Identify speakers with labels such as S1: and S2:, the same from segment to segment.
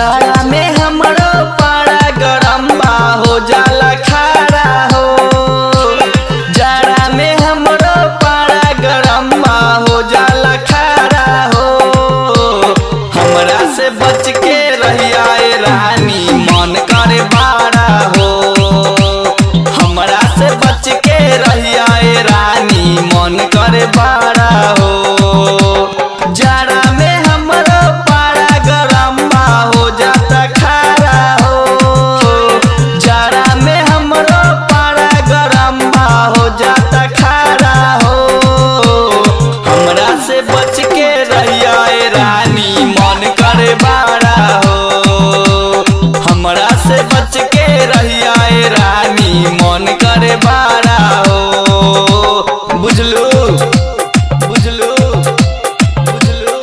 S1: जाड़ा में हमरो पारा गरम बा हो जाला खारा हो। जाड़ा में हमरो पारा गरम बा हो जाला खारा हो। हमरा से बच के रहिया ए रानी मन करे बाड़ा हो। हमरा से बच के रहिया ए रानी मन करे बाड़ा हो। जाड़ा में हमरो पारा गरम बा हो जाता खारा हो। जाड़ा में हमरो पारा गरम बा हो जाता खारा हो। हमरा से बच के रहिया ए रानी मन करे बाड़ा हो। हमरा से बच के रहिया ए रानी मन करे बाड़ा हो। बुझलू बुझलू बुझलू।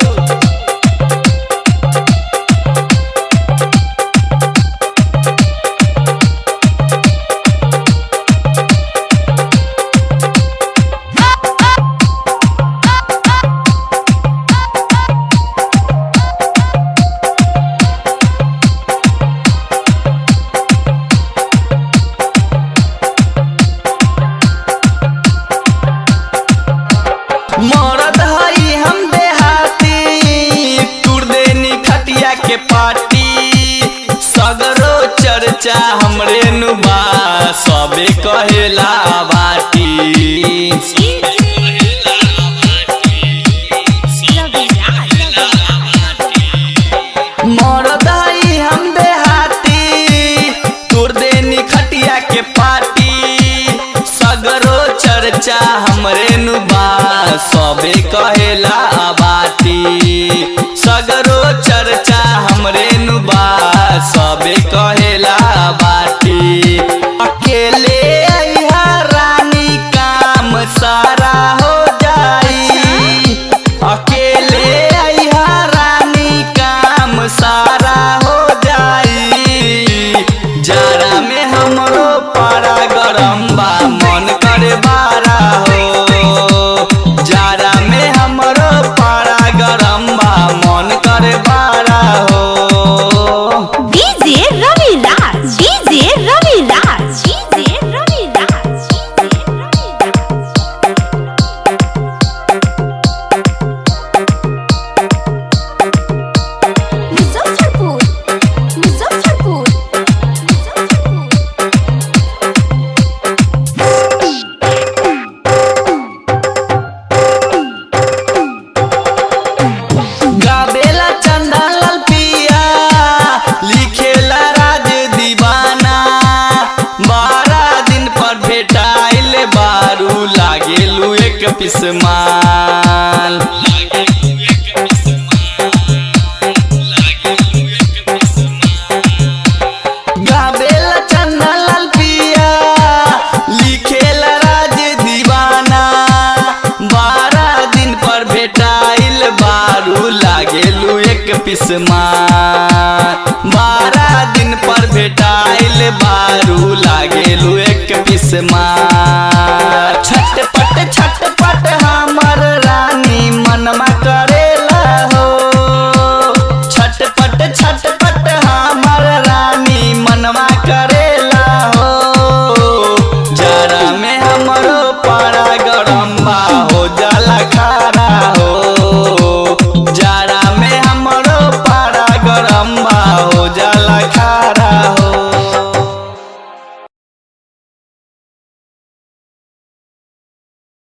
S1: मरद हई हम देहाती तुर देनी खटिया के पाटी। सगरो चर्चा हमरे नुबा सबे कहेला बाटी। मरद हई हम देहाती तुर देनी खटिया के पाटी। सगरो चर्चा हमरे नुबा सबे कहेला बाटी। सगरो चर्चा हमरे नुबा सबे कहेला बाटी। अकेले अइहा रानी काम सारा हो जाई। अकेले अइहा रानी काम सारा हो जाई। जाड़ा में हमरो पारा गरम बा मन करे बाड़ा हो। जाड़ा में हमरो पारा गरम बा मन करे बाड़ा हो।
S2: DJ Raviraj, DJ Raviraj, DJ Raviraj, DJ Raviraj. Muzaffarpur, Muzaffarpur,
S1: गावेला चंदा लाल पिया लिखेला राज दीवाना। 12 दिन पर भेटाइल बारू लागेलू एक पिसमाल। गावेला चंदा लाल पिया लिखेला राज दीवाना। 12 दिन पर भेटाइल बारू लागेलू एक पिसमाल। 12 दिन पर भेटाइल बारू लागेलू एक पिसमाल। छठ